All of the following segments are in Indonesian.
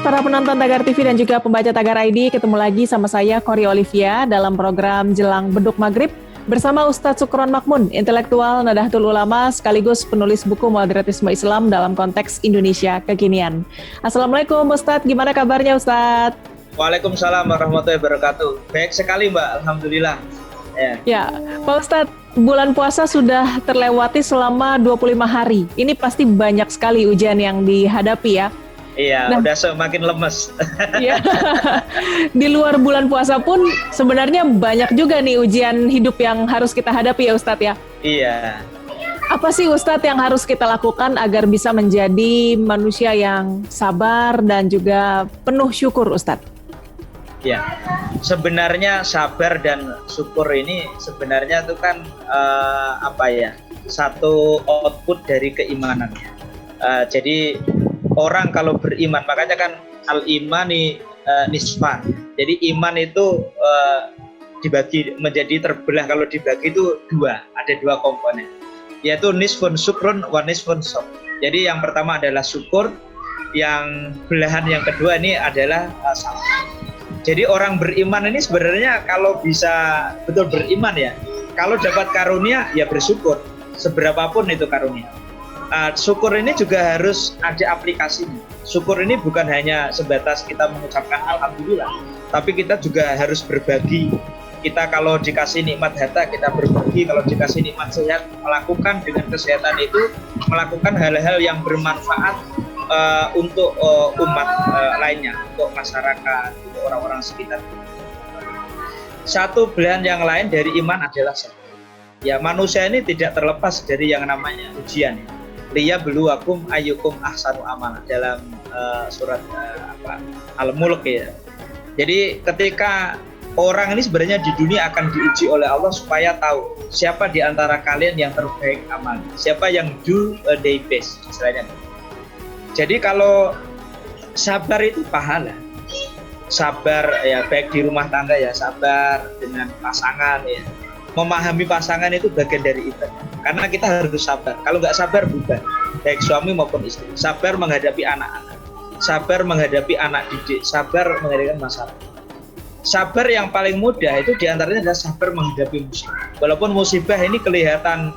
para penonton Tagar TV dan juga pembaca Tagar ID, ketemu lagi sama saya, Kori Olivia, dalam program Jelang Beduk Maghrib bersama Ustadz Sukron Makmun, intelektual Nahdlatul Ulama sekaligus penulis buku Moderatisme Islam dalam Konteks Indonesia Kekinian. Assalamualaikum Ustadz, gimana kabarnya Ustadz? Waalaikumsalam warahmatullahi wabarakatuh. Baik sekali Mbak, Alhamdulillah. Ya, Pak Ustadz, bulan puasa sudah terlewati selama 25 hari. Ini pasti banyak sekali ujian yang dihadapi ya. Iya, udah semakin lemes. Iya. Di luar bulan puasa pun sebenarnya banyak juga nih ujian hidup yang harus kita hadapi ya Ustadz ya. Iya. Apa sih Ustadz yang harus kita lakukan agar bisa menjadi manusia yang sabar dan juga penuh syukur Ustadz? Ya, sebenarnya sabar dan syukur ini sebenarnya itu kan satu output dari keimanannya. Jadi orang kalau beriman, makanya kan al-imani nisfan. Jadi iman itu dibagi menjadi terbelah, kalau dibagi itu ada dua komponen, yaitu nisfun syukrun wa nisfun sabr. Jadi yang pertama adalah syukur, yang belahan yang kedua ini adalah sabar. Jadi orang beriman ini sebenarnya kalau bisa betul beriman ya, kalau dapat karunia ya bersyukur, seberapapun itu karunia. Syukur ini juga harus ada aplikasinya. Syukur ini bukan hanya sebatas kita mengucapkan alhamdulillah, tapi kita juga harus berbagi. Kita kalau dikasih nikmat harta, kita berbagi. Kalau dikasih nikmat sehat, melakukan dengan kesehatan itu, melakukan hal-hal yang bermanfaat untuk umat lainnya, untuk masyarakat, untuk orang-orang sekitar. Satu belahan yang lain dari iman adalah sabar. Ya, manusia ini tidak terlepas dari yang namanya ujian. Liyabluwakum ayyukum ahsanu amala dalam surat Al-Mulk ya. Jadi ketika orang ini sebenarnya di dunia akan diuji oleh Allah supaya tahu siapa di antara kalian yang terbaik amalnya, siapa yang do their best istilahnya. Jadi kalau sabar itu pahala. Sabar ya baik di rumah tangga ya, sabar dengan pasangan ya. Memahami pasangan itu bagian dari ibadah. Karena kita harus sabar. Kalau nggak sabar bubar, baik suami maupun istri. Sabar menghadapi anak-anak, sabar menghadapi anak didik, sabar menghadapi masalah. Sabar yang paling mudah itu diantaranya adalah sabar menghadapi musibah. Walaupun musibah ini kelihatan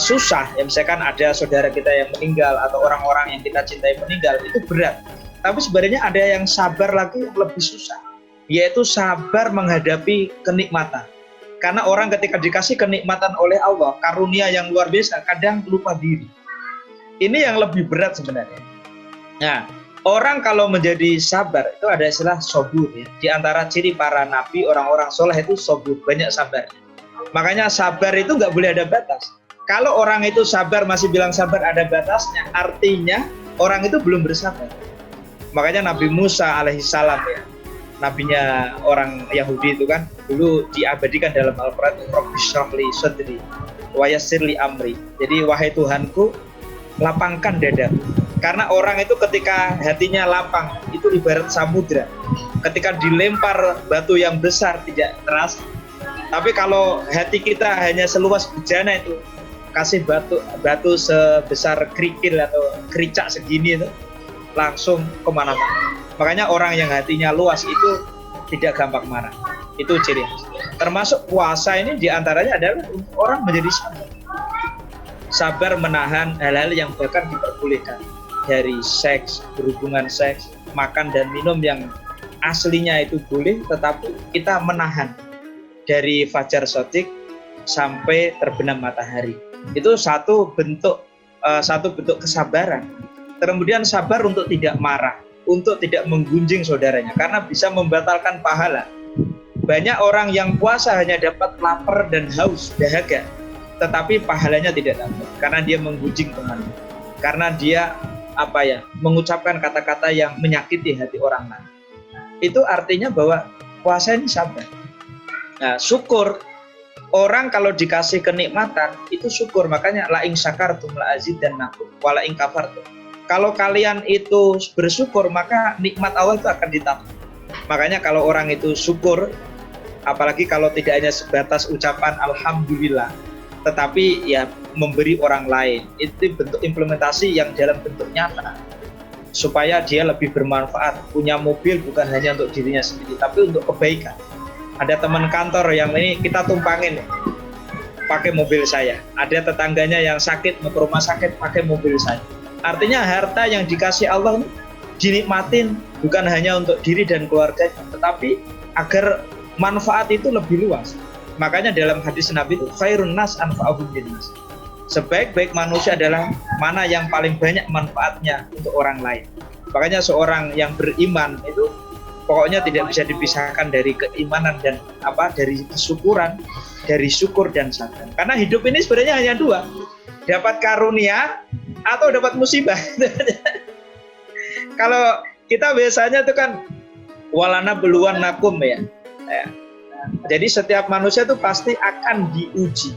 susah, ya misalkan ada saudara kita yang meninggal atau orang-orang yang kita cintai meninggal, itu berat. Tapi sebenarnya ada yang sabar lagi yang lebih susah, yaitu sabar menghadapi kenikmatan. Karena orang ketika dikasih kenikmatan oleh Allah, karunia yang luar biasa, kadang lupa diri. Ini yang lebih berat sebenarnya. Nah, orang kalau menjadi sabar, itu ada istilah sobur. Ya. Di antara ciri para nabi, orang-orang soleh itu sobur, banyak sabarnya. Makanya sabar itu nggak boleh ada batas. Kalau orang itu sabar, masih bilang sabar ada batasnya, artinya orang itu belum bersabar. Makanya Nabi Musa alaihissalam ya, nabinya orang Yahudi itu kan dulu diabadikan dalam Al-Quran, Rabbi shrahli sadri wa yassirli amri. Jadi wahai Tuhanku, lapangkan dadaku. Karena orang itu ketika hatinya lapang itu ibarat samudra. Ketika dilempar batu yang besar tidak terasa. Tapi kalau hati kita hanya seluas bejana itu, kasih batu sebesar kerikil atau kericak segini itu, langsung kemana-mana. Makanya orang yang hatinya luas itu tidak gampang marah. Itu ciri. Termasuk puasa ini diantaranya adalah orang menjadi sabar. Sabar menahan hal-hal yang bahkan diperbolehkan. Dari seks, berhubungan seks, makan dan minum yang aslinya itu boleh, tetapi kita menahan. Dari fajar shadiq sampai terbenam matahari. Itu satu bentuk kesabaran. Kemudian sabar untuk tidak marah, untuk tidak menggunjing saudaranya, karena bisa membatalkan pahala. Banyak orang yang puasa hanya dapat lapar dan haus, dahaga, tetapi pahalanya tidak dapat, karena dia menggunjing temannya, karena dia mengucapkan kata-kata yang menyakiti hati orang lain. Itu artinya bahwa puasa ini sabar. Nah, syukur. Orang kalau dikasih kenikmatan itu syukur, makanya la ing syakartum la azidannakum wa la ing kafartum. Kalau kalian itu bersyukur, maka nikmat Allah itu akan ditambah. Makanya kalau orang itu syukur, apalagi kalau tidak hanya sebatas ucapan alhamdulillah, tetapi ya memberi orang lain, itu bentuk implementasi yang dalam bentuk nyata. supaya dia lebih bermanfaat. Punya mobil bukan hanya untuk dirinya sendiri, tapi untuk kebaikan. Ada teman kantor yang ini kita tumpangin pakai mobil saya. Ada tetangganya yang sakit mau ke rumah sakit pakai mobil saya. Artinya harta yang dikasih Allah ini dinikmatin bukan hanya untuk diri dan keluarga, tetapi agar manfaat itu lebih luas. Makanya dalam hadis Nabi itu khairun nas anfa'uhum linnas. Sebaik-baik manusia adalah mana yang paling banyak manfaatnya untuk orang lain. Makanya seorang yang beriman itu pokoknya tidak bisa dipisahkan dari keimanan dan dari kesyukuran, dari syukur dan sabar. Karena hidup ini sebenarnya hanya dua, dapat karunia atau dapat musibah. Kalau kita biasanya itu kan walana beluan nakum ya. Jadi setiap manusia itu pasti akan diuji.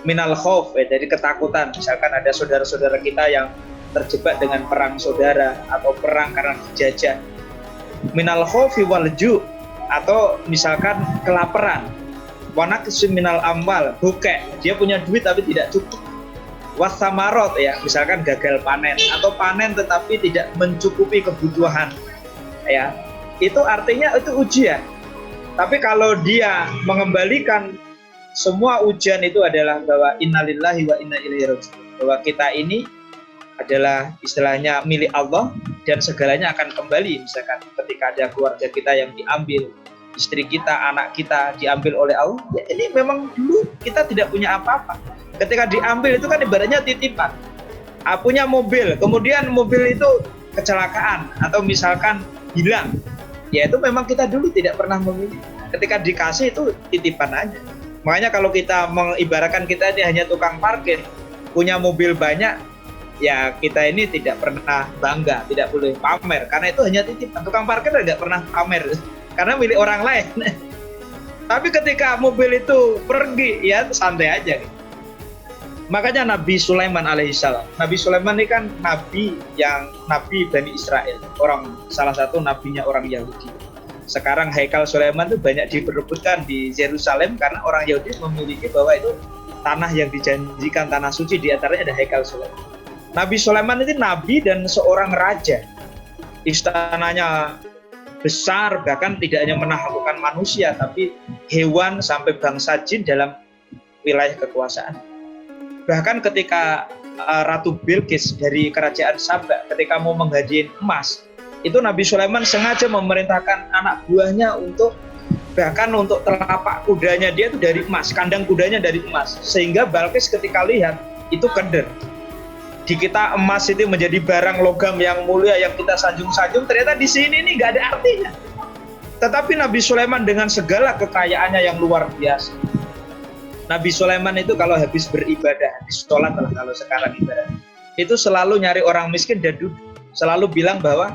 Minal khauf dari ketakutan. Misalkan ada saudara-saudara kita yang terjebak dengan perang saudara atau perang karena dijajah. Minal khaufi wal ju' atau misalkan kelaparan. Wa naqsin minal amwal, bukek. Dia punya duit tapi tidak cukup. Wasamarot ya, misalkan gagal panen atau panen tetapi tidak mencukupi kebutuhan. Ya. Itu artinya itu ujian. Tapi kalau dia mengembalikan semua ujian itu adalah bahwa innalillahi wa inna ilaihi raji'un, bahwa kita ini adalah istilahnya milik Allah dan segalanya akan kembali. Misalkan ketika ada keluarga kita yang diambil, istri kita, anak kita diambil oleh Allah, ya ini memang dulu kita tidak punya apa-apa. Ketika diambil itu kan ibaratnya titipan. Punya mobil, kemudian mobil itu kecelakaan atau misalkan hilang, ya itu memang kita dulu tidak pernah memiliki. Ketika dikasih itu titipan aja. Makanya kalau kita mengibaratkan kita ini hanya tukang parkir, punya mobil banyak, ya kita ini tidak pernah bangga, tidak boleh pamer, karena itu hanya titipan. Tukang parkir tidak pernah pamer, karena milik orang lain. Tapi ketika mobil itu pergi, ya santai aja. Makanya Nabi Sulaiman alaihissalam, Nabi Sulaiman ini kan nabi Bani Israel, salah satu nabinya orang Yahudi. Sekarang Haikal Sulaiman itu banyak diperebutkan di Yerusalem karena orang Yahudi memiliki bahwa itu tanah yang dijanjikan, tanah suci, di antaranya ada Haikal Sulaiman. Nabi Sulaiman itu nabi dan seorang raja. Istananya besar, bahkan tidak hanya menaklukkan manusia, tapi hewan sampai bangsa jin dalam wilayah kekuasaan. Bahkan ketika Ratu Bilqis dari kerajaan Saba ketika mau menghadiahi emas, itu Nabi Sulaiman sengaja memerintahkan anak buahnya bahkan untuk telapak kudanya dia itu dari emas, kandang kudanya dari emas, sehingga Bilqis ketika lihat itu keder. Di kita emas itu menjadi barang logam yang mulia yang kita sanjung-sanjung, ternyata di sini ini nggak ada artinya. Tetapi Nabi Sulaiman dengan segala kekayaannya yang luar biasa, Nabi Sulaiman itu kalau habis beribadah, habis sholat lah kalau sekarang ibadah, itu selalu nyari orang miskin dan duduk, selalu bilang bahwa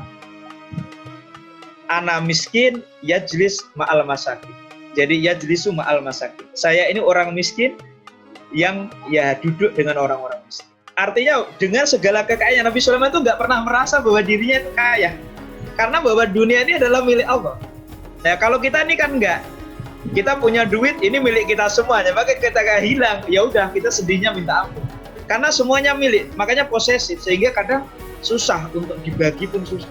ana miskin yajlis ma'al masakin. Jadi yajlisu ma'al masakin. Saya ini orang miskin yang ya duduk dengan orang-orang miskin. Artinya dengan segala kekayaan Nabi Sulaiman itu nggak pernah merasa bahwa dirinya itu kaya. Karena bahwa dunia ini adalah milik Allah. Nah kalau kita ini kan enggak. Kita punya duit, ini milik kita semuanya. Maka ketika hilang, ya udah kita sedihnya minta ampun. Karena semuanya milik, makanya posesif. Sehingga kadang susah untuk dibagi pun susah.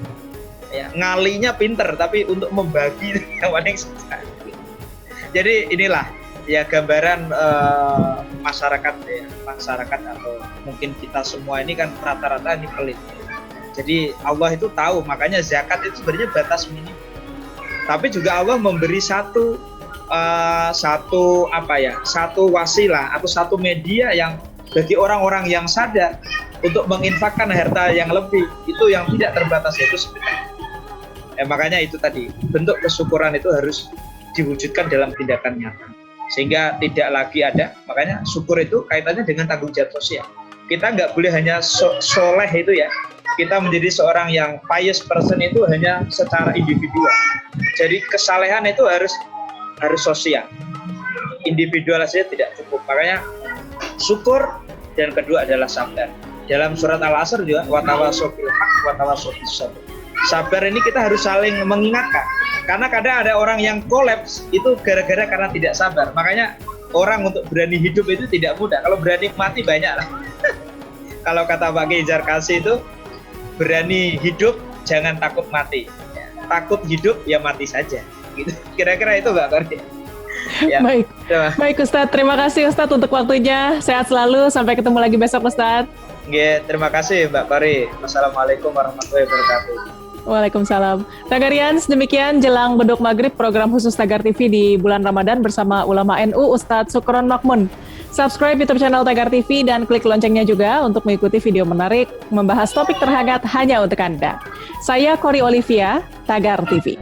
Ya, ngalinya pinter, tapi untuk membagi yang paling susah. Jadi inilah ya gambaran masyarakat atau mungkin kita semua ini kan rata-rata ini pelit. Jadi Allah itu tahu, makanya zakat itu sebenarnya batas minim. Tapi juga Allah memberi satu wasilah atau satu media yang bagi orang-orang yang sadar untuk menginfakkan harta yang lebih, itu yang tidak terbatas, yaitu sedekah. Makanya itu tadi, bentuk kesyukuran itu harus diwujudkan dalam tindakan nyata, sehingga tidak lagi ada. Makanya syukur itu kaitannya dengan tanggung jawab sosial. Kita nggak boleh hanya soleh itu ya, kita menjadi seorang yang pious person itu hanya secara individual. Jadi kesalehan itu harus sosial, individual saja tidak cukup. Makanya syukur, dan kedua adalah sabar. Dalam surat Al-Asr juga watawasau bil haq watawasau bis sabr. Sabar ini kita harus saling mengingatkan, karena kadang ada orang yang kolaps itu gara-gara karena tidak sabar. Makanya orang untuk berani hidup itu tidak mudah. Kalau berani mati banyak lah. Kalau kata Pak Kiai Jarkasi itu berani hidup, jangan takut mati. Ya, takut hidup, ya mati saja. Gitu. Kira-kira itu Mbak Kori. Ya. Baik Ustadz, terima kasih Ustadz untuk waktunya. Sehat selalu, sampai ketemu lagi besok Ustadz. Terima kasih Mbak Kori. Wassalamualaikum warahmatullahi wabarakatuh. Waalaikumsalam. Tagarians, demikian Jelang Beduk Maghrib, program khusus Tagar TV di bulan Ramadan bersama ulama NU Ustadz Sukron Makmun. Subscribe YouTube channel Tagar TV dan klik loncengnya juga untuk mengikuti video menarik membahas topik terhangat hanya untuk Anda. Saya Kori Olivia, Tagar TV.